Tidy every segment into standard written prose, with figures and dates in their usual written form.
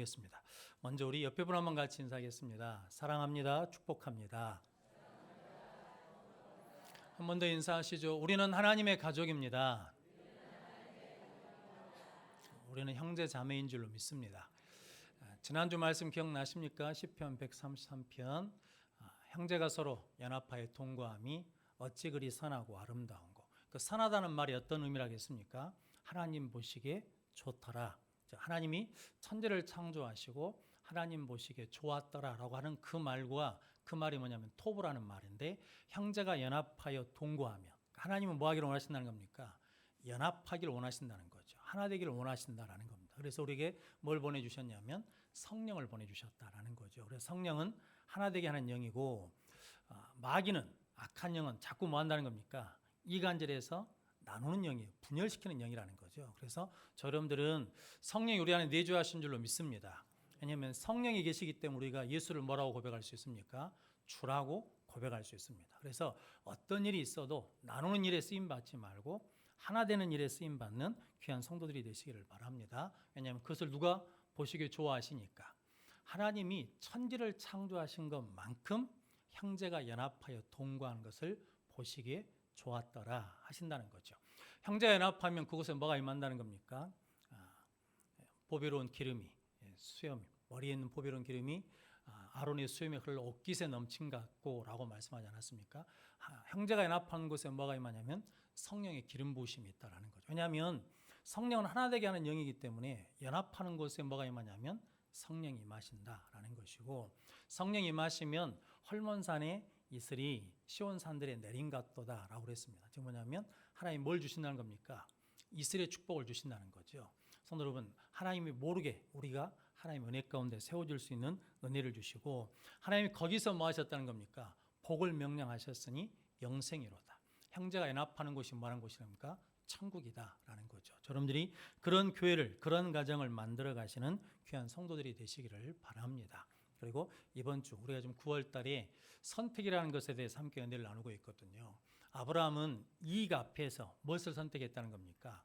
나누겠습니다. 먼저 우리 옆에 분 한번 같이 인사하겠습니다. 사랑합니다. 축복합니다. 한 번 더 인사하시죠. 우리는 하나님의 가족입니다. 우리는 형제 자매인 줄로 믿습니다. 지난주 말씀 기억나십니까? 시편 133편 형제가 서로 연합하여 동거함이 어찌 그리 선하고 아름다운고. 그 선하다는 말이 어떤 의미라겠습니까? 하나님 보시기에 좋더라. 하나님이 천지를 창조하시고 하나님 보시기에 좋았더라라고 하는 그 말과 그 말이 뭐냐면 토부라는 말인데 형제가 연합하여 동거하며 하나님은 뭐 하기를 원하신다는 겁니까? 연합하기를 원하신다는 거죠. 하나 되기를 원하신다라는 겁니다. 그래서 우리에게 뭘 보내주셨냐면 성령을 보내주셨다라는 거죠. 그래서 성령은 하나 되게 하는 영이고 마귀는 악한 영은 자꾸 뭐 한다는 겁니까? 이간질해서 나누는 영이에요. 분열시키는 영이라는 거죠. 그래서 여러분들은 성령이 우리 안에 내주하신 줄로 믿습니다. 왜냐하면 성령이 계시기 때문에 우리가 예수를 뭐라고 고백할 수 있습니까? 주라고 고백할 수 있습니다. 그래서 어떤 일이 있어도 나누는 일에 쓰임받지 말고 하나 되는 일에 쓰임받는 귀한 성도들이 되시기를 바랍니다. 왜냐하면 그것을 누가 보시기에 좋아하시니까. 하나님이 천지를 창조하신 것만큼 형제가 연합하여 동거하는 것을 보시기에 좋았더라 하신다는 거죠. 형제 연합하면 그곳에 뭐가 임한다는 겁니까? 보배로운 기름이 수염 머리에 있는 보배로운 기름이 아론의 수염에 흘러 옷깃에 넘친 같고라고 말씀하지 않았습니까? 형제가 연합하는 곳에 뭐가 임하냐면 성령의 기름 부으심이 있다라는 거죠. 왜냐하면 성령은 하나 되게 하는 영이기 때문에 연합하는 곳에 뭐가 임하냐면 성령이 임하신다라는 것이고 성령이 임하시면 헐몬산에 이슬이 시온산들의 내린 같도다라고 그랬습니다. 지금 뭐냐면 하나님 뭘 주신다는 겁니까? 이슬의 축복을 주신다는 거죠. 성도 여러분, 하나님이 모르게 우리가 하나님의 은혜 가운데 세워질 수 있는 은혜를 주시고 하나님이 거기서 뭐 하셨다는 겁니까? 복을 명령하셨으니 영생이로다. 형제가 연합하는 곳이 뭐라는 곳이랍니까? 천국이다라는 거죠. 여러분들이 그런 교회를 그런 가정을 만들어 가시는 귀한 성도들이 되시기를 바랍니다. 그리고 이번 주 우리가 지금 9월 달에 선택이라는 것에 대해서 함께 은혜를 나누고 있거든요. 아브라함은 이익 앞에서 무엇을 선택했다는 겁니까?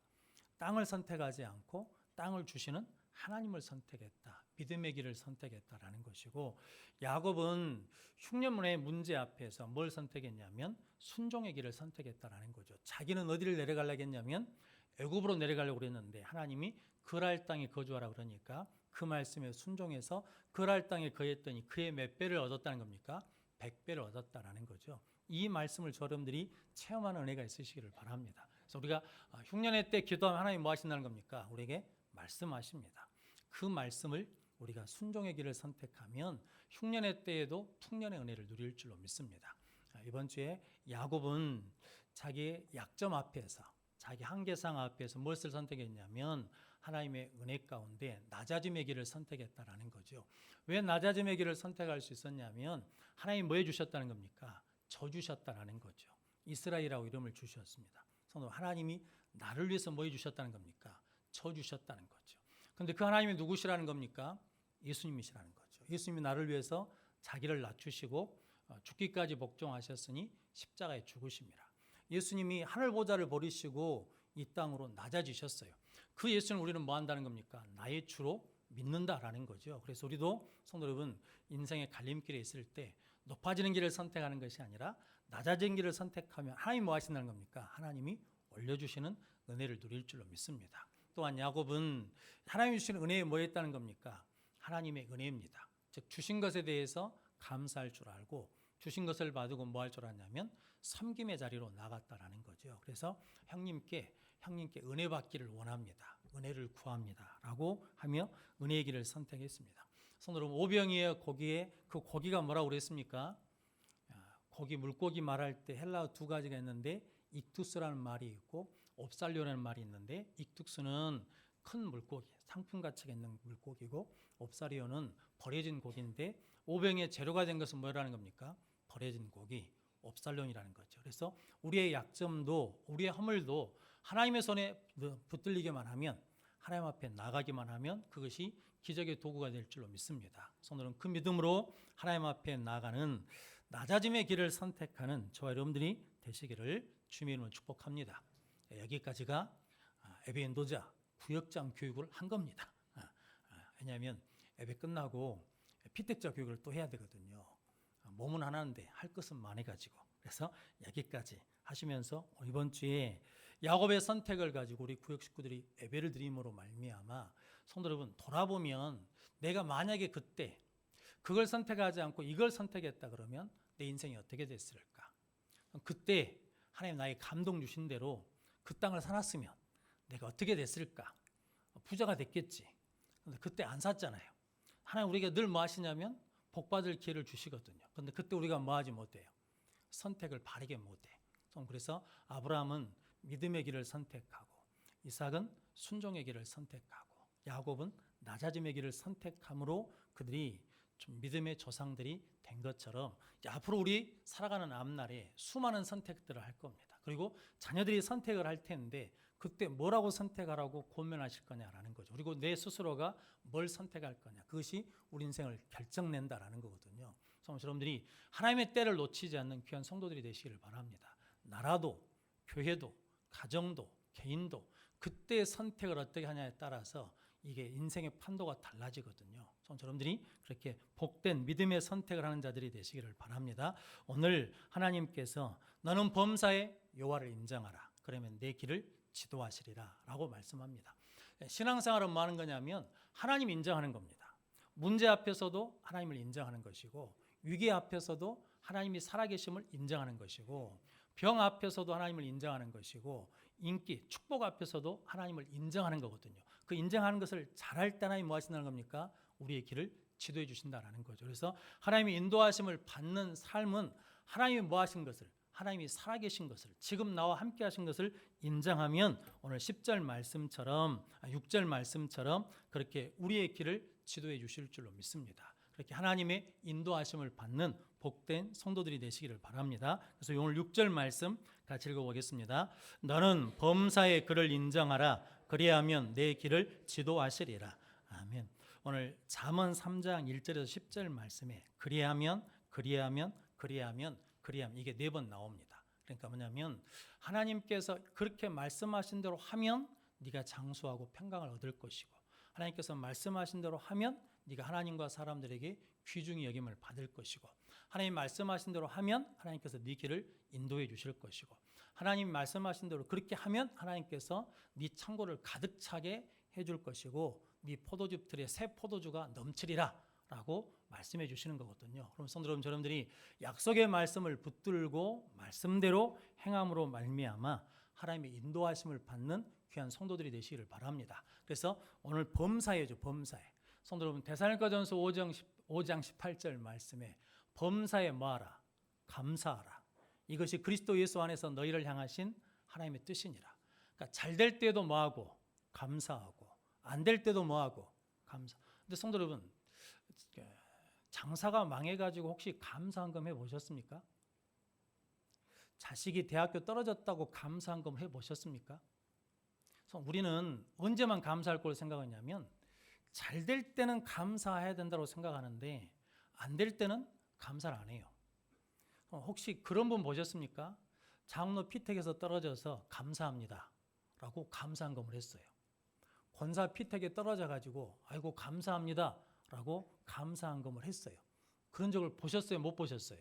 땅을 선택하지 않고 땅을 주시는 하나님을 선택했다. 믿음의 길을 선택했다라는 것이고 야곱은 흉년문의 문제 앞에서 뭘 선택했냐면 순종의 길을 선택했다라는 거죠. 자기는 어디를 내려가려고 했냐면 애굽으로 내려가려고 그랬는데 하나님이 그랄 땅에 거주하라 그러니까 그 말씀에 순종해서 그랄 땅에 거했더니 그의 몇 배를 얻었다는 겁니까? 100배를 얻었다라는 거죠. 이 말씀을 여러분들이 체험하는 은혜가 있으시기를 바랍니다. 그래서 우리가 흉년의 때 기도하면 하나님 뭐 하신다는 겁니까? 우리에게 말씀하십니다. 그 말씀을 우리가 순종의 길을 선택하면 흉년의 때에도 풍년의 은혜를 누릴 줄로 믿습니다. 이번 주에 야곱은 자기의 약점 앞에서 자기 한계상 앞에서 무엇을 선택했냐면 하나님의 은혜 가운데 낮아짐의 길을 선택했다라는 거죠. 왜 낮아짐의 길을 선택할 수 있었냐면 하나님이 뭐 해주셨다는 겁니까? 저 주셨다라는 거죠. 이스라엘이라고 이름을 주셨습니다. 하나님이 나를 위해서 뭐 해주셨다는 겁니까? 저 주셨다는 거죠. 그런데 그 하나님이 누구시라는 겁니까? 예수님이시라는 거죠. 예수님이 나를 위해서 자기를 낮추시고 죽기까지 복종하셨으니 십자가에 죽으심이라. 예수님이 하늘 보좌를 버리시고 이 땅으로 낮아지셨어요. 그 예수는 우리는 뭐 한다는 겁니까? 나의 주로 믿는다라는 거죠. 그래서 우리도 성도 여러분 인생의 갈림길에 있을 때 높아지는 길을 선택하는 것이 아니라 낮아진 길을 선택하면 하나님이 뭐 하신다는 겁니까? 하나님이 올려주시는 은혜를 누릴 줄로 믿습니다. 또한 야곱은 하나님이 주시는 은혜에 뭐 했다는 겁니까? 하나님의 은혜입니다. 즉 주신 것에 대해서 감사할 줄 알고 주신 것을 받고 뭐 할 줄 알았냐면 섬김의 자리로 나갔다라는 거죠. 그래서 형님께 은혜 받기를 원합니다. 은혜를 구합니다. 라고 하며 은혜의 길을 선택했습니다. 성도 여러분, 오병이의 고기에 그 고기가 뭐라고 그랬습니까? 고기, 물고기 말할 때 헬라어 두 가지가 있는데 익투스라는 말이 있고 옵살리오라는 말이 있는데 익투스는 큰 물고기, 상품 가치가 있는 물고기고 옵살리오는 버려진 고기인데 오병의 재료가 된 것은 뭐라는 겁니까? 버려진 고기, 옵살론이라는 거죠. 그래서 우리의 약점도 우리의 허물도 하나님의 손에 붙들리기만 하면 하나님 앞에 나가기만 하면 그것이 기적의 도구가 될 줄로 믿습니다. 오늘은 그 믿음으로 하나님 앞에 나가는 낮아짐의 길을 선택하는 저와 여러분들이 되시기를 주님의 이름으로 축복합니다. 여기까지가 에베인도자 구역장 교육을 한 겁니다. 왜냐하면 예배 끝나고 피택자 교육을 또 해야 되거든요. 몸은 하나인데 할 것은 많아가지고, 그래서 여기까지 하시면서 이번 주에 야곱의 선택을 가지고 우리 구역 식구들이 예배를 드림으로 말미암아 성도 여러분, 돌아보면 내가 만약에 그때 그걸 선택하지 않고 이걸 선택했다 그러면 내 인생이 어떻게 됐을까? 그때 하나님 나에게 감동 주신 대로 그 땅을 사놨으면 내가 어떻게 됐을까? 부자가 됐겠지. 근데 그때 안 샀잖아요. 하나님 우리에게 늘 뭐 하시냐면 복받을 기회를 주시거든요. 근데 그때 우리가 뭐 하지 못해요? 선택을 바르게 못해. 그래서 아브라함은 믿음의 길을 선택하고, 이삭은 순종의 길을 선택하고, 야곱은 낮아짐의 길을 선택함으로 그들이 좀 믿음의 조상들이 된 것처럼 앞으로 우리 살아가는 앞날에 수많은 선택들을 할 겁니다. 그리고 자녀들이 선택을 할 텐데 그때 뭐라고 선택하라고 고민하실 거냐라는 거죠. 그리고 내 스스로가 뭘 선택할 거냐, 그것이 우리 인생을 결정낸다라는 거거든요. 그래서 여러분들이 하나님의 때를 놓치지 않는 귀한 성도들이 되시기를 바랍니다. 나라도, 교회도, 가정도, 개인도 그때의 선택을 어떻게 하냐에 따라서 이게 인생의 판도가 달라지거든요. 여러분들이 그렇게 복된 믿음의 선택을 하는 자들이 되시기를 바랍니다. 오늘 하나님께서 너는 범사의 여호와를 인정하라. 그러면 내 길을 지도하시리라 라고 말씀합니다. 신앙생활은 뭐 하는 거냐면 하나님 인정하는 겁니다. 문제 앞에서도 하나님을 인정하는 것이고, 위기 앞에서도 하나님이 살아계심을 인정하는 것이고, 병 앞에서도 하나님을 인정하는 것이고, 인기, 축복 앞에서도 하나님을 인정하는 거거든요. 그 인정하는 것을 잘할 때 하나님이 뭐 하신다는 겁니까? 우리의 길을 지도해 주신다는 거죠. 그래서 하나님의 인도하심을 받는 삶은 하나님이 뭐 하신 것을, 하나님이 살아계신 것을, 지금 나와 함께 하신 것을 인정하면 오늘 10절 말씀처럼, 6절 말씀처럼 그렇게 우리의 길을 지도해 주실 줄로 믿습니다. 그렇게 하나님의 인도하심을 받는 복된 성도들이 되시기를 바랍니다. 그래서 오늘 6절 말씀 같이 읽어보겠습니다. 너는 범사의 그를 인정하라. 그리하면 내 길을 지도하시리라. 아멘. 오늘 잠언 3장 1절에서 10절 말씀에 그리하면 이게 4번 나옵니다. 그러니까 뭐냐면 하나님께서 그렇게 말씀하신 대로 하면 네가 장수하고 평강을 얻을 것이고, 하나님께서 말씀하신 대로 하면 네가 하나님과 사람들에게 귀중히 여김을 받을 것이고, 하나님 말씀하신 대로 하면 하나님께서 네 길을 인도해 주실 것이고, 하나님 말씀하신 대로 그렇게 하면 하나님께서 네 창고를 가득 차게 해줄 것이고, 네 포도즙 틀에 새 포도주가 넘치리라 라고 말씀해 주시는 거거든요. 그럼 성도 여러분, 여러분들이 약속의 말씀을 붙들고 말씀대로 행함으로 말미암아 하나님의 인도하심을 받는 귀한 성도들이 되시기를 바랍니다. 그래서 오늘 범사예죠. 범사에. 성도 여러분, 데살로니가전서 5장 18절 말씀에 범사에 뭐하라? 감사하라. 이것이 그리스도 예수 안에서 너희를 향하신 하나님의 뜻이니라. 그러니까 잘 될 때도 뭐하고? 감사하고, 안 될 때도 뭐하고? 감사. 근데 성도 여러분, 장사가 망해가지고 혹시 감사한금 해보셨습니까? 자식이 대학교 떨어졌다고 감사한금 해보셨습니까? 그래서 우리는 언제만 감사할 걸 생각하냐면 잘 될 때는 감사해야 된다고 생각하는데 안 될 때는 감사를 안 해요. 혹시 그런 분 보셨습니까? 장로 피택에서 떨어져서 감사합니다 라고 감사한금을 했어요. 권사 피택에 떨어져 가지고 아이고 감사합니다 라고 감사한금을 했어요. 그런 적을 보셨어요? 못 보셨어요?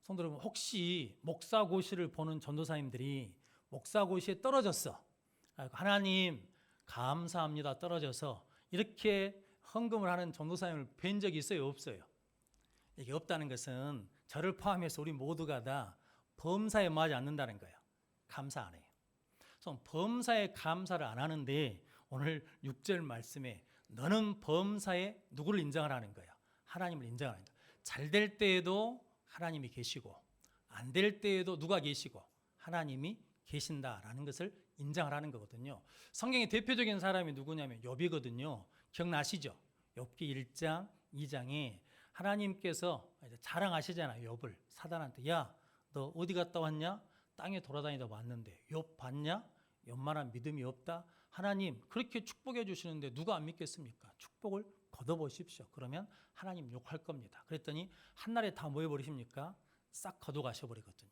성도 여러분, 혹시 목사고시를 보는 전도사님들이 목사고시에 떨어졌어, 하나님 감사합니다 떨어져서 이렇게 헌금을 하는 전도사님을 뵌 적이 있어요? 없어요? 이게 없다는 것은 저를 포함해서 우리 모두가 다 범사에 맞지 않는다는 거예요. 감사 안 해요. 그래서 범사에 감사를 안 하는데 오늘 6절 말씀에 너는 범사에 누구를 인정하라는 거예요? 하나님을 인정하는 거예요. 잘 될 때에도 하나님이 계시고 안 될 때에도 누가 계시고? 하나님이 계신다라는 것을 인정하라는 거거든요. 성경의 대표적인 사람이 누구냐면 욥이거든요. 기억나시죠? 욥기 1장, 2장에 하나님께서 자랑하시잖아요. 욥을 사단한테, 야, 너 어디 갔다 왔냐? 땅에 돌아다니다 왔는데 욥 봤냐? 욥만한 믿음이 없다. 하나님 그렇게 축복해 주시는데 누가 안 믿겠습니까? 축복을 걷어보십시오. 그러면 하나님 욕할 겁니다. 그랬더니 한날에 다 뭐 해버리십니까? 싹 걷어가셔버리거든요.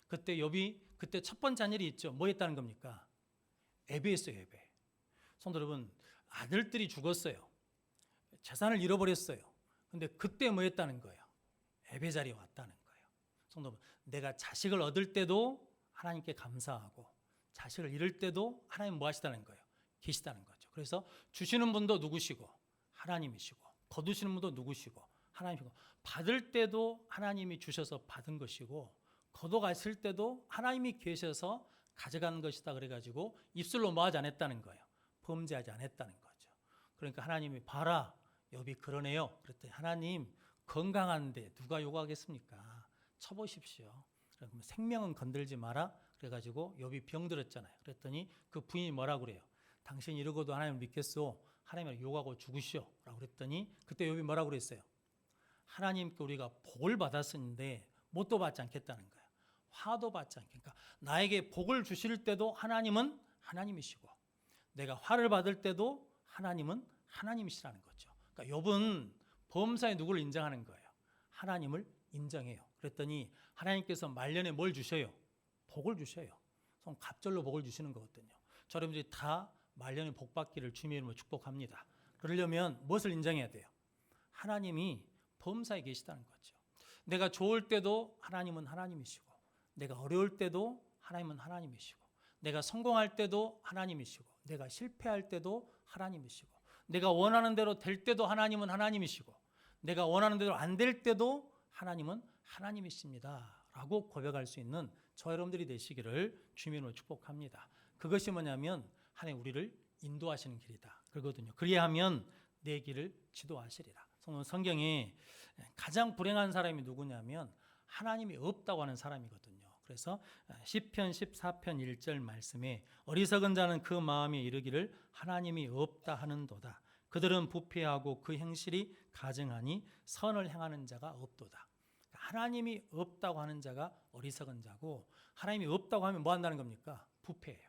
그때 욥이 그때 첫 번째 한 일이 있죠. 뭐 했다는 겁니까? 예배했어요. 예배. 성도 여러분, 아들들이 죽었어요. 재산을 잃어버렸어요. 근데 그때 뭐 했다는 거예요? 예배 자리에 왔다는 거예요. 성도 여러분, 내가 자식을 얻을 때도 하나님께 감사하고 자식을 잃을 때도 하나님 뭐 하시다는 거예요? 계시다는 거죠. 그래서 주시는 분도 누구시고 하나님이시고, 거두시는 분도 누구시고 하나님이시고, 받을 때도 하나님이 주셔서 받은 것이고, 걷어갔을 때도 하나님이 계셔서 가져간 것이다. 그래가지고 입술로 뭐 하지 않았다는 거예요? 범죄하지 않았다는 거죠. 그러니까 하나님이 봐라, 욥이 그러네요. 그랬더니 하나님, 건강한데 누가 요구하겠습니까? 쳐보십시오. 그러면 생명은 건들지 마라. 그래가지고 욥이 병들었잖아요. 그랬더니 그 부인이 뭐라고 그래요? 당신이 이러고도 하나님을 믿겠소? 하나님을 욕하고 죽으시오 라고 그랬더니 그때 욥이 뭐라고 그랬어요? 하나님께 우리가 복을 받았었는데 뭣도 받지 않겠다는 거예요. 화도 받지 않겠다. 그러니까 나에게 복을 주실 때도 하나님은 하나님이시고, 내가 화를 받을 때도 하나님은 하나님이시라는 거죠. 그러니까 욥은 범사에 누구를 인정하는 거예요? 하나님을 인정해요. 그랬더니 하나님께서 말년에 뭘 주셔요? 복을 주셔요. 갑절로 복을 주시는 거거든요. 저 여러분들이 다 말년에 복 받기를 주님의 이름으로 축복합니다. 그러려면 무엇을 인정해야 돼요? 하나님이 범사에 계시다는 거죠. 내가 좋을 때도 하나님은 하나님이시고, 내가 어려울 때도 하나님은 하나님이시고, 내가 성공할 때도 하나님이시고, 내가 실패할 때도 하나님이시고, 내가 원하는 대로 될 때도 하나님은 하나님이시고, 내가 원하는 대로 안 될 때도 하나님은 하나님이십니다 라고 고백할 수 있는 저 여러분들이 되시기를 주님으로 축복합니다. 그것이 뭐냐면 하나님 우리를 인도하시는 길이다 그러거든요. 그리하면 내 길을 지도하시리라. 성경에 가장 불행한 사람이 누구냐면 하나님이 없다고 하는 사람이거든요. 그래서 시편 14편 1절 말씀에 어리석은 자는 그 마음에 이르기를 하나님이 없다 하는도다. 그들은 부패하고 그 행실이 가증하니 선을 행하는 자가 없도다. 하나님이 없다고 하는 자가 어리석은 자고, 하나님이 없다고 하면 뭐 한다는 겁니까? 부패해요.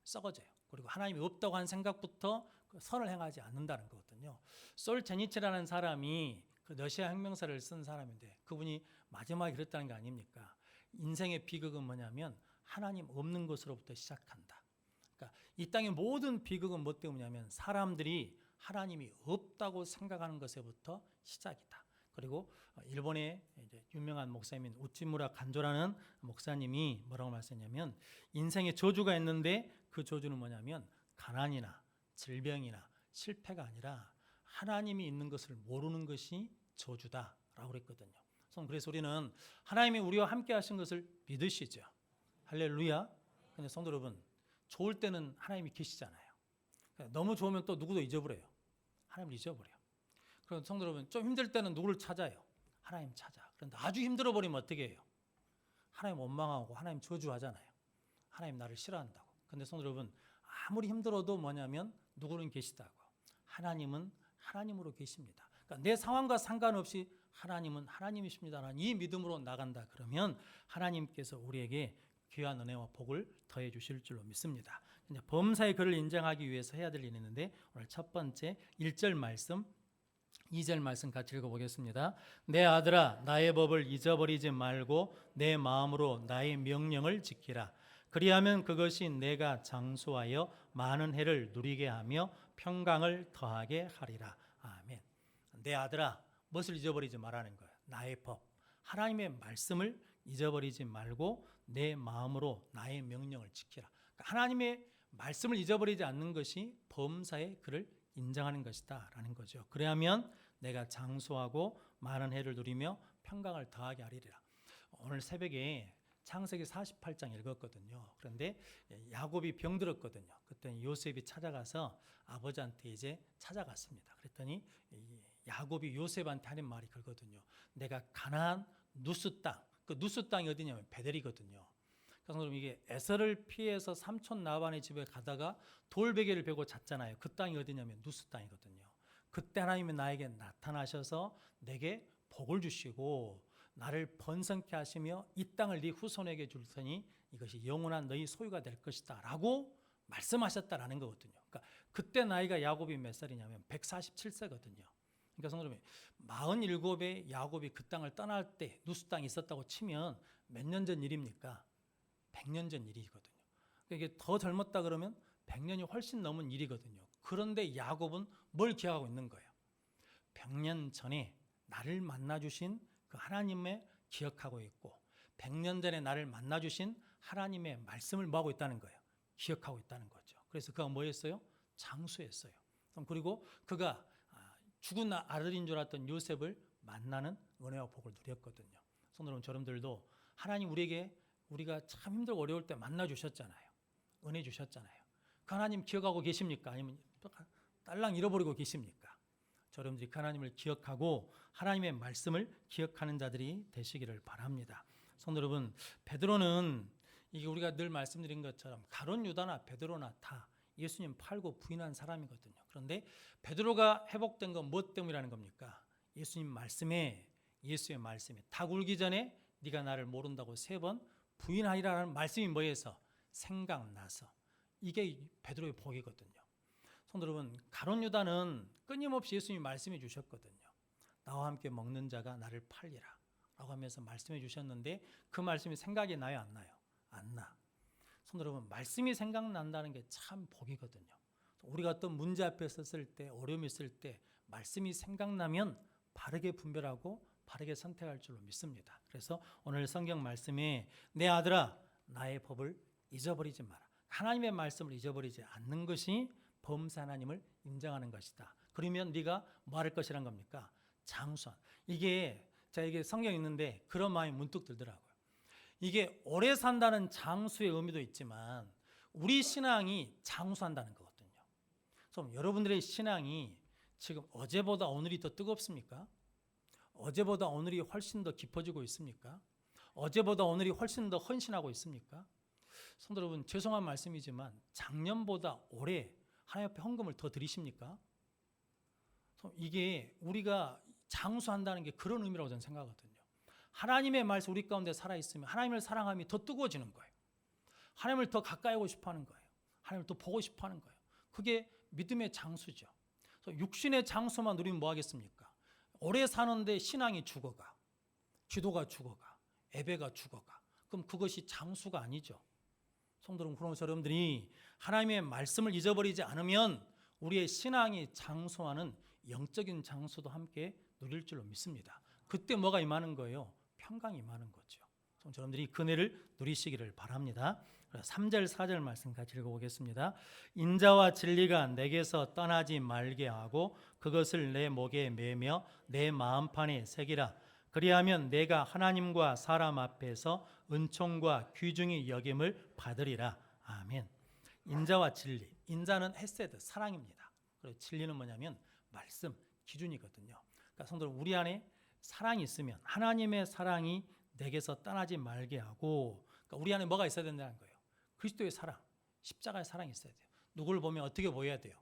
썩어져요. 그리고 하나님이 없다고 하는 생각부터 선을 행하지 않는다는 거거든요. 솔제니츠라는 사람이 그 러시아 혁명사를 쓴 사람인데 그분이 마지막에 그랬다는 게 아닙니까? 인생의 비극은 뭐냐면 하나님 없는 것으로부터 시작한다. 그러니까 이 땅의 모든 비극은 뭐 때문이냐면 사람들이 하나님이 없다고 생각하는 것에부터 시작이다. 그리고 일본의 이제 유명한 목사님인 우찌무라 간조라는 목사님이 뭐라고 말씀했냐면 인생에 저주가 있는데 그 저주는 뭐냐면 가난이나 질병이나 실패가 아니라 하나님이 있는 것을 모르는 것이 저주다라고 그랬거든요. 그래서 우리는 하나님이 우리와 함께 하신 것을 믿으시죠. 할렐루야. 근데 성도 여러분, 좋을 때는 하나님이 계시잖아요. 너무 좋으면 또 누구도 잊어버려요. 하나님을 잊어버려요. 그럼 성도 여러분, 좀 힘들 때는 누구를 찾아요? 하나님 찾아. 그런데 아주 힘들어 버리면 어떻게 해요? 하나님 원망하고 하나님 저주하잖아요. 하나님 나를 싫어한다고. 근데 성도 여러분, 아무리 힘들어도 뭐냐면 누구는 계시다고. 하나님은 하나님으로 계십니다. 그러니까 내 상황과 상관없이 하나님은 하나님이십니다라는 이 믿음으로 나간다 그러면 하나님께서 우리에게 귀한 은혜와 복을 더해 주실 줄로 믿습니다. 이제 범사의 그를 인정하기 위해서 해야 될 일이 있는데 오늘 첫 번째 1절 말씀 2절 말씀 같이 읽어보겠습니다. 내 아들아 나의 법을 잊어버리지 말고 내 마음으로 나의 명령을 지키라. 그리하면 그것이 내가 장수하여 많은 해를 누리게 하며 평강을 더하게 하리라. 아멘. 내 아들아, 무엇을 잊어버리지 말라는 거예요? 나의 법, 하나님의 말씀을 잊어버리지 말고 내 마음으로 나의 명령을 지키라. 그러니까 하나님의 말씀을 잊어버리지 않는 것이 범사의 그를 인정하는 것이다 라는 거죠. 그래야면 내가 장수하고 많은 해를 누리며 평강을 더하게 하리라. 오늘 새벽에 창세기 48장 읽었거든요. 그런데 야곱이 병들었거든요. 그때 요셉이 찾아가서 아버지한테 이제 찾아갔습니다. 그랬더니 야곱이 요셉한테 하는 말이 그거든요. 내가 가나안 누스 땅, 그 누스 땅이 어디냐면 베델이거든요. 그래서 이게 에서를 피해서 삼촌 라반의 집에 가다가 돌베개를 베고 잤잖아요. 그 땅이 어디냐면 누스 땅이거든요. 그때 하나님이 나에게 나타나셔서 내게 복을 주시고 나를 번성케 하시며 이 땅을 네 후손에게 줄 테니 이것이 영원한 너희 소유가 될 것이다 라고 말씀하셨다라는 거거든요. 그러니까 그때 나이가 야곱이 몇 살이냐면 147세거든요. 그러니까 성도 여러분, 47에 야곱이 그 땅을 떠날 때 누스 땅이 있었다고 치면 몇 년 전 일입니까? 100년 전 일이거든요. 그러니까 이게 더 젊었다 그러면 100년이 훨씬 넘은 일이거든요. 그런데 야곱은 뭘 기억하고 있는 거예요? 100년 전에 나를 만나주신 그 하나님의 기억하고 있고 100년 전에 나를 만나주신 하나님의 말씀을 뭐하고 있다는 거예요? 기억하고 있다는 거죠. 그래서 그가 뭐였어요? 장수했어요. 그리고 그가 죽은 아들인 줄 알았던 요셉을 만나는 은혜와 복을 누렸거든요. 성도 여러분들도 하나님 우리가 참 힘들고 어려울 때 만나주셨잖아요. 은혜 주셨잖아요. 그 하나님 기억하고 계십니까? 아니면 딸랑 잃어버리고 계십니까? 여러분들이 그 하나님을 기억하고 하나님의 말씀을 기억하는 자들이 되시기를 바랍니다. 성도 여러분, 베드로는 이게 우리가 늘 말씀드린 것처럼 가룟 유다나 베드로나 다 예수님 팔고 부인한 사람이거든요. 그런데 베드로가 회복된 건 무엇 때문이라는 겁니까? 예수님 말씀에 예수의 말씀에 닭 울기 전에 네가 나를 모른다고 3번 부인하리라는 말씀이 뭐에서? 생각나서. 이게 베드로의 복이거든요. 성도 여러분, 가룟 유다는 끊임없이 예수님이 말씀해 주셨거든요. 나와 함께 먹는 자가 나를 팔리라 라고 하면서 말씀해 주셨는데 그 말씀이 생각이 나요? 안 나요? 안 나. 성도 여러분, 말씀이 생각난다는 게 참 복이거든요. 우리가 어떤 문제 앞에 섰을 때, 어려움이 있을 때 말씀이 생각나면 바르게 분별하고 바르게 선택할 줄로 믿습니다. 그래서 오늘 성경 말씀에 내 아들아 나의 법을 잊어버리지 마라. 하나님의 말씀을 잊어버리지 않는 것이 범사 하나님을 인정하는 것이다. 그러면 네가 뭐 할 것이란 겁니까? 장수한. 이게 성경에 있는데 그런 마음이 문득 들더라고요. 이게 오래 산다는 장수의 의미도 있지만 우리 신앙이 장수한다는 거거든요. 그럼 여러분들의 신앙이 지금 어제보다 오늘이 더 뜨겁습니까? 어제보다 오늘이 훨씬 더 깊어지고 있습니까? 어제보다 오늘이 훨씬 더 헌신하고 있습니까? 성도 여러분, 죄송한 말씀이지만 작년보다 올해 하나님 앞에 헌금을 더 드리십니까? 이게 우리가 장수한다는 게 그런 의미라고 저는 생각하거든요. 하나님의 말씀 우리 가운데 살아있으면 하나님을 사랑함이 더 뜨거워지는 거예요. 하나님을 더 가까이 하고 싶어하는 거예요. 하나님을 더 보고 싶어하는 거예요. 그게 믿음의 장수죠. 육신의 장수만 누리면 뭐 하겠습니까? 오래 사는데 신앙이 죽어가, 기도가 죽어가, 예배가 죽어가. 그럼 그것이 장수가 아니죠. 성도 여러분, 그러면서 여러분들이 하나님의 말씀을 잊어버리지 않으면 우리의 신앙이 장수하는 영적인 장수도 함께 누릴 줄로 믿습니다. 그때 뭐가 임하는 거예요? 평강이 임하는 거죠. 여러분들이 그 은혜를 누리시기를 바랍니다. 3절 4절 말씀 같이 읽어보겠습니다. 인자와 진리가 내게서 떠나지 말게 하고 그것을 내 목에 매며 내 마음판에 새기라. 그리하면 내가 하나님과 사람 앞에서 은총과 귀중히 여김을 받으리라. 아멘. 인자와 진리. 인자는 헤세드, 사랑입니다. 그리고 진리는 뭐냐면 말씀, 기준이거든요. 그러니까 성도들, 우리 안에 사랑이 있으면 하나님의 사랑이 내게서 떠나지 말게 하고, 그러니까 우리 안에 뭐가 있어야 된다는 거예요? 그리스도의 사랑, 십자가의 사랑이 있어야 돼요. 누구를 보면 어떻게 보여야 돼요?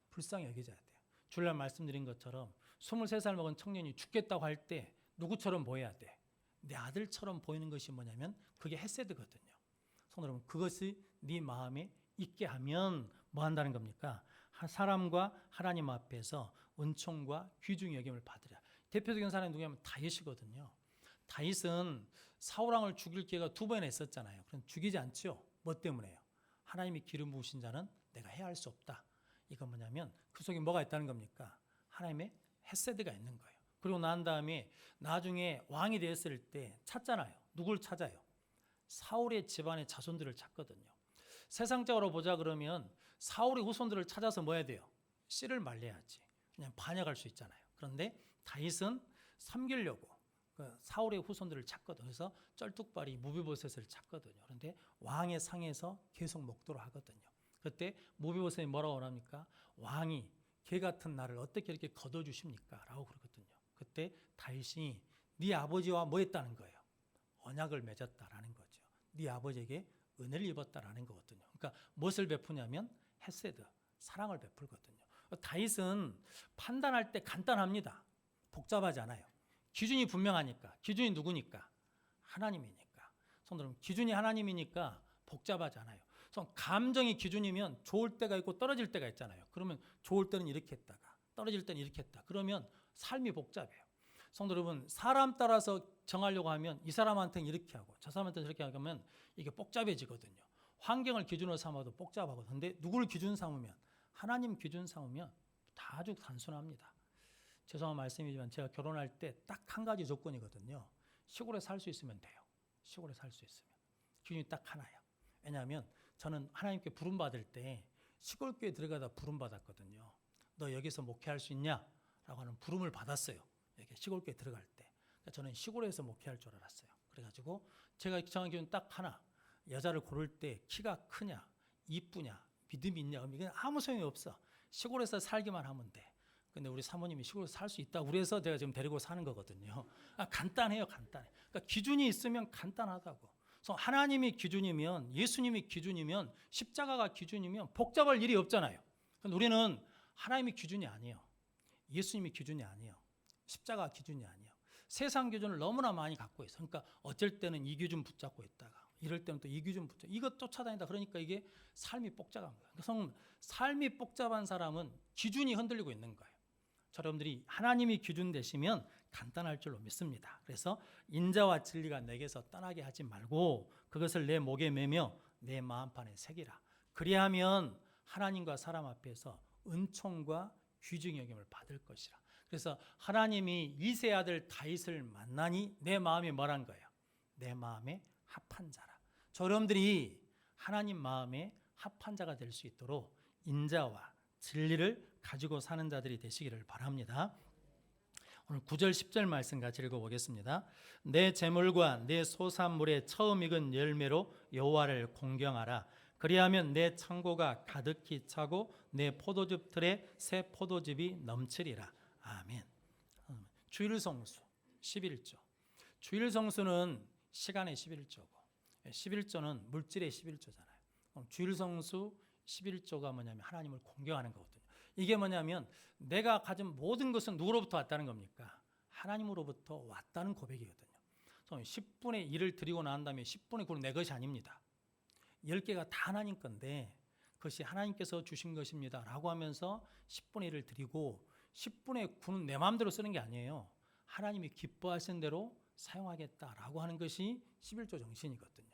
불쌍히 여겨져야 돼요. 주일날 말씀드린 것처럼 23살 먹은 청년이 죽겠다고 할 때 누구처럼 보여야 돼? 내 아들처럼 보이는 것이 뭐냐면 그게 헤세드거든요. 성도 여러분, 그것이 네 마음에 있게 하면 뭐 한다는 겁니까? 사람과 하나님 앞에서 은총과 귀중히 여김을 받으라. 대표적인 사람이 누구냐면 다윗이거든요. 다윗은 사울왕을 죽일 기회가 2번이나 있었잖아요. 그럼 죽이지 않죠. 뭐 때문에요? 하나님이 기름 부으신 자는 내가 해할 수 없다. 이건 뭐냐면 그 속에 뭐가 있다는 겁니까? 하나님의 헤세드가 있는 거예요. 그리고 난 다음에 나중에 왕이 되었을 때 찾잖아요. 누굴 찾아요? 사울의 집안의 자손들을 찾거든요. 세상적으로 보자 그러면 사울의 후손들을 찾아서 뭐 해야 돼요? 씨를 말려야지. 그냥 반역할 수 있잖아요. 그런데 다윗은 섬기려고 사울의 후손들을 찾거든요. 그래서 쩔뚝발이 무비보셋을 찾거든요. 그런데 왕의 상에서 계속 먹도록 하거든요. 그때 무비보셋이 뭐라고 합니까? 왕이 개 같은 나를 어떻게 이렇게 거둬주십니까? 라고 그러거든요. 그때 다윗이 네 아버지와 뭐 했다는 거예요? 언약을 맺었다라는 거죠. 네 아버지에게 은혜를 입었다라는 거거든요. 그러니까 무엇을 베푸냐면 헤세드, 사랑을 베풀거든요. 다윗은 판단할 때 간단합니다. 복잡하지 않아요. 기준이 분명하니까. 기준이 누구니까? 하나님이니까. 성도 여러분, 기준이 하나님이니까 복잡하지 않아요. 감정이 기준이면 좋을 때가 있고 떨어질 때가 있잖아요. 그러면 좋을 때는 이렇게 했다가 떨어질 때는 이렇게 했다. 그러면 삶이 복잡해요. 성도 여러분, 사람 따라서 정하려고 하면 이 사람한테는 이렇게 하고 저 사람한테는 저렇게 하면 이게 복잡해지거든요. 환경을 기준으로 삼아도 복잡하거든요. 그런데 누구를 기준 삼으면, 하나님 기준 삼으면 다 아주 단순합니다. 죄송한 말씀이지만 제가 결혼할 때 딱 한 가지 조건이거든요. 시골에 살 수 있으면 돼요. 시골에 살 수 있으면. 기준이 딱 하나예요. 왜냐하면 저는 하나님께 부름받을 때 시골교회 들어가다 부름받았거든요. 너 여기서 목회할 수 있냐? 라고 하는 부름을 받았어요. 여기 시골교회 들어갈 때. 그러니까 저는 시골에서 목회할 줄 알았어요. 그래가지고 제가 정한 기준 딱 하나. 여자를 고를 때 키가 크냐, 이쁘냐, 믿음이 있냐, 이건 아무 소용이 없어. 시골에서 살기만 하면 돼. 근데 우리 사모님이 시골에서 살 수 있다고 그래서 제가 지금 데리고 사는 거거든요. 간단해요, 간단해. 그러니까 기준이 있으면 간단하다고. 그래서 하나님이 기준이면, 예수님이 기준이면, 십자가가 기준이면 복잡할 일이 없잖아요. 근데 우리는 하나님이 기준이 아니에요. 예수님이 기준이 아니에요. 십자가 기준이 아니에요. 세상 기준을 너무나 많이 갖고 있어요. 그러니까 어쩔 때는 이 기준 붙잡고 있다가 이럴 때는 또 이 기준 붙잡고 이것 쫓아다니다. 그러니까 이게 삶이 복잡한 거예요. 그래서 삶이 복잡한 사람은 기준이 흔들리고 있는 거예요. 여러분들이 하나님이 기준 되시면 간단할 줄로 믿습니다. 그래서 인자와 진리가 내게서 떠나게 하지 말고 그것을 내 목에 매며 내 마음판에 새기라. 그리하면 하나님과 사람 앞에서 은총과 귀중히 여김을 받을 것이라. 그래서 하나님이 이세 아들 다윗을 만나니 내 마음이 뭐란 거예요? 내 마음에 합한 자라. 여러분들이 하나님 마음에 합한 자가 될 수 있도록 인자와 진리를 가지고 사는 자들이 되시기를 바랍니다. 오늘 9절 10절 말씀 같이 읽어보겠습니다. 내 재물과 내 소산물의 처음 익은 열매로 여호와를 공경하라. 그리하면 내 창고가 가득히 차고 내 포도즙 틀에 새 포도즙이 넘치리라. 아멘. 주일 성수 11조. 주일 성수는 시간의 11조고 11조는 물질의 11조잖아요. 주일 성수 11조가 뭐냐면 하나님을 공경하는 거거든요. 이게 뭐냐면 내가 가진 모든 것은 누구로부터 왔다는 겁니까? 하나님으로부터 왔다는 고백이거든요. 10분의 1을 드리고 난 다음에 10분의 9는 내 것이 아닙니다. 10개가 다 하나님 건데 그것이 하나님께서 주신 것입니다 라고 하면서 10분의 1을 드리고 10분의 9는 내 마음대로 쓰는 게 아니에요. 하나님이 기뻐하시는 대로 사용하겠다라고 하는 것이 11조 정신이거든요.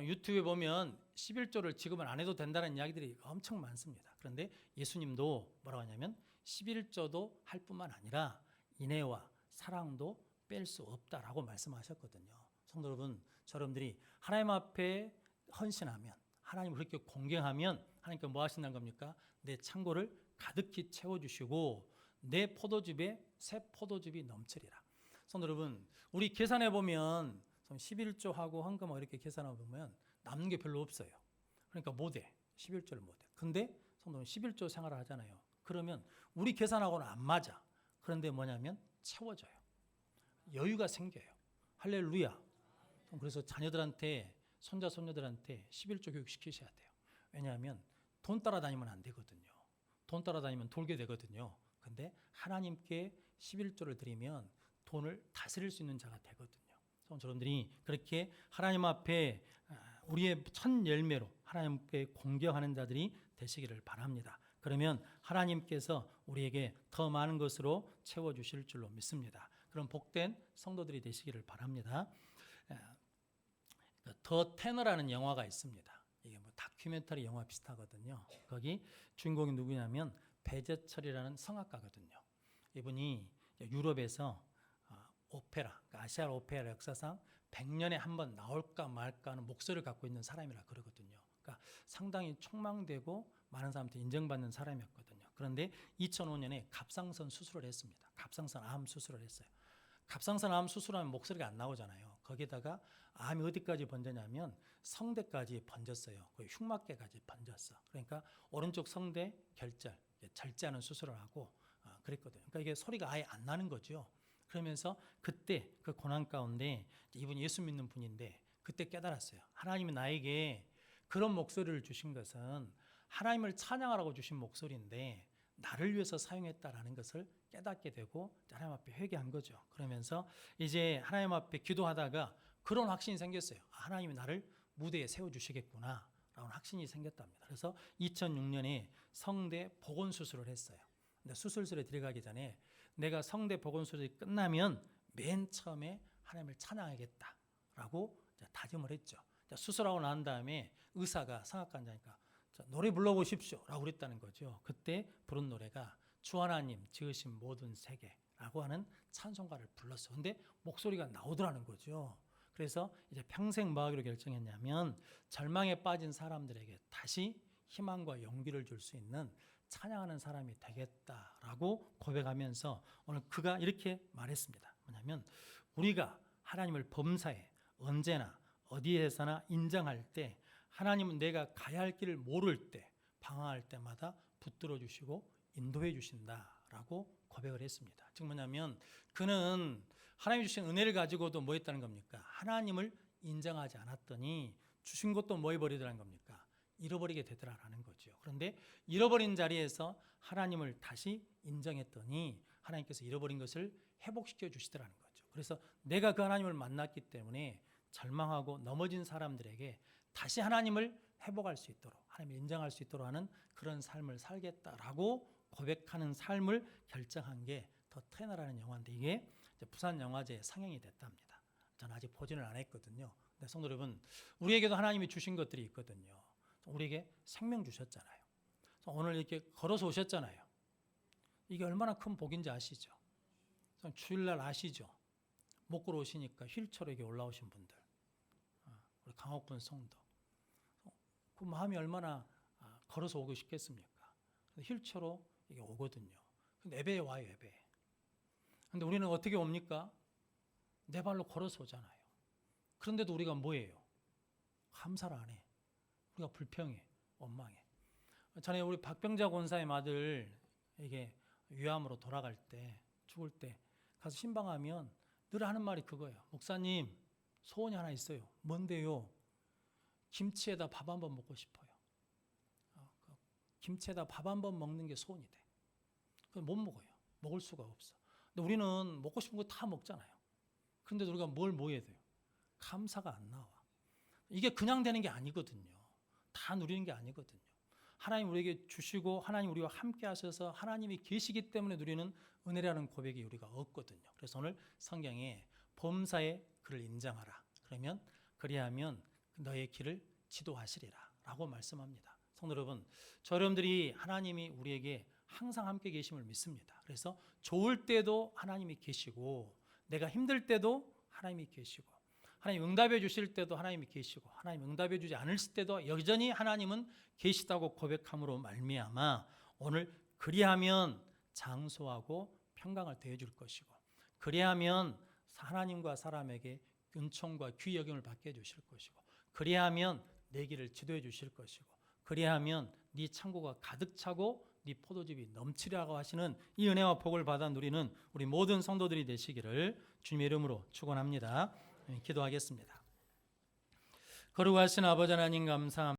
유튜브에 보면 11조를 지급을 안 해도 된다는 이야기들이 엄청 많습니다. 그런데 예수님도 뭐라고 하냐면 11조도 할 뿐만 아니라 인애와 사랑도 뺄 수 없다라고 말씀하셨거든요. 성도 여러분, 여러분들이 하나님 앞에 헌신하면 하나님을 그렇게 공경하면 하나님께서 뭐 하신다는 겁니까? 내 창고를 가득히 채워주시고 내 포도즙에 새 포도즙이 넘치리라. 성도 여러분, 우리 계산해 보면 11조하고 헌금 이렇게 계산해 보면 남는 게 별로 없어요. 그러니까 못해. 11조를 못해. 근데 성도는 11조 생활을 하잖아요. 그러면 우리 계산하고는 안 맞아. 그런데 뭐냐면 채워져요. 여유가 생겨요. 할렐루야. 그래서 자녀들한테 손자 손녀들한테 11조 교육 시키셔야 돼요. 왜냐하면 돈 따라다니면 안 되거든요. 돈 따라다니면 돌게 되거든요. 근데 하나님께 11조를 드리면 돈을 다스릴 수 있는 자가 되거든요. 여러분들이 그렇게 하나님 앞에 우리의 첫 열매로 하나님께 공경하는 자들이 되시기를 바랍니다. 그러면 하나님께서 우리에게 더 많은 것으로 채워주실 줄로 믿습니다. 그런 복된 성도들이 되시기를 바랍니다. 더 테너라는 영화가 있습니다. 이게 뭐 다큐멘터리 영화 비슷하거든요. 거기 주인공이 누구냐면 배재철이라는 성악가거든요. 이분이 유럽에서 오페라, 그러니까 아시아 오페라 역사상 100년에 한 번 나올까 말까 하는 목소리를 갖고 있는 사람이라 그러거든요. 그러니까 상당히 촉망되고 많은 사람한테 인정받는 사람이었거든요. 그런데 2005년에 갑상선 수술을 했습니다. 갑상선 암 수술을 했어요. 갑상선 암 수술하면 목소리가 안 나오잖아요. 거기다가 암이 어디까지 번졌냐면 성대까지 번졌어요. 거의 흉막계까지 번졌어. 그러니까 오른쪽 성대 결절, 절제하는 수술을 하고 그랬거든요. 그러니까 이게 소리가 아예 안 나는 거죠. 그러면서 그때 그 고난 가운데 이분이 예수 믿는 분인데 그때 깨달았어요. 하나님이 나에게 그런 목소리를 주신 것은 하나님을 찬양하라고 주신 목소리인데 나를 위해서 사용했다라는 것을 깨닫게 되고 하나님 앞에 회개한 거죠. 그러면서 이제 하나님 앞에 기도하다가 그런 확신이 생겼어요. 하나님이 나를 무대에 세워주시겠구나 라는 확신이 생겼답니다. 그래서 2006년에 성대 복원 수술을 했어요. 근데 수술실에 들어가기 전에 내가 성대 복원 수술이 끝나면 맨 처음에 하나님을 찬양하겠다라고 다짐을 했죠. 수술하고 난 다음에 의사가 성악관자니까 노래 불러보십시오 라고 그랬다는 거죠. 그때 부른 노래가 주 하나님 지으신 모든 세계라고 하는 찬송가를 불렀어. 근데 목소리가 나오더라는 거죠. 그래서 이제 평생 뭐 하기로 결정했냐면 절망에 빠진 사람들에게 다시 희망과 용기를 줄 수 있는 찬양하는 사람이 되겠다라고 고백하면서 오늘 그가 이렇게 말했습니다. 뭐냐면 우리가 하나님을 범사에 언제나 어디에서나 인정할 때 하나님은 내가 가야 할 길을 모를 때 방황할 때마다 붙들어 주시고 인도해 주신다라고 고백을 했습니다. 즉 뭐냐면 그는 하나님이 주신 은혜를 가지고도 뭐 했다는 겁니까? 하나님을 인정하지 않았더니 주신 것도 뭐 해버리더라는 겁니까? 잃어버리게 되더라라는 거죠. 그런데 잃어버린 자리에서 하나님을 다시 인정했더니 하나님께서 잃어버린 것을 회복시켜 주시더라는 거죠. 그래서 내가 그 하나님을 만났기 때문에 절망하고 넘어진 사람들에게 다시 하나님을 회복할 수 있도록 하나님을 인정할 수 있도록 하는 그런 삶을 살겠다라고 고백하는 삶을 결정한 게 더 트레너라는 영화인데 이게 이제 부산영화제에 상영이 됐답니다. 저는 아직 보지는 안 했거든요. 근데 성도 여러분, 우리에게도 하나님이 주신 것들이 있거든요. 우리에게 생명 주셨잖아요. 오늘 이렇게 걸어서 오셨잖아요. 이게 얼마나 큰 복인지 아시죠? 주일날 아시죠? 못 걸어오시니까 휠체어로 이렇게 올라오신 분들, 우리 강옥군 성도, 그 마음이 얼마나 걸어서 오고 싶겠습니까? 휠체어로 이게 오거든요. 근데 예배에 와요, 예배에. 근데 우리는 어떻게 옵니까? 내 발로 걸어서 오잖아요. 그런데도 우리가 뭐예요? 감사를 안 해. 우리가 불평해, 원망해. 전에 우리 박병자 권사의 아들에게 위암으로 돌아갈 때, 죽을 때 가서 신방하면 늘 하는 말이 그거예요. 목사님, 소원이 하나 있어요. 뭔데요? 김치에다 밥 한 번 먹고 싶어요. 김치에다 밥 한 번 먹는 게 소원이 돼. 그건 못 먹어요. 먹을 수가 없어. 근데 우리는 먹고 싶은 거 다 먹잖아요. 그런데도 우리가 뭘 해야 돼요? 감사가 안 나와. 이게 그냥 되는 게 아니거든요. 다 누리는 게 아니거든요. 하나님 우리에게 주시고 하나님 우리와 함께 하셔서 하나님이 계시기 때문에 누리는 은혜라는 고백이 우리가 없거든요. 그래서 오늘 성경에 범사에 그를 인정하라. 그러면 그리하면 너의 길을 지도하시리라 라고 말씀합니다. 성도 여러분, 저 여러분들이 하나님이 우리에게 항상 함께 계심을 믿습니다. 그래서 좋을 때도 하나님이 계시고 내가 힘들 때도 하나님이 계시고 하나님 응답해 주실 때도 하나님이 계시고 하나님 응답해 주지 않으실 때도 여전히 하나님은 계시다고 고백함으로 말미암아 오늘 그리하면 장소하고 평강을 더해 줄 것이고 그리하면 하나님과 사람에게 은총과 귀 여김을 받게 해 주실 것이고 그리하면 내 길을 지도해 주실 것이고 그리하면 네 창고가 가득 차고 네 포도즙이 넘치라고 하시는 이 은혜와 복을 받아 누리는 우리 모든 성도들이 되시기를 주님의 이름으로 축원합니다. 기도하겠습니다. 거룩하신 아버지 하나님 감사합니다.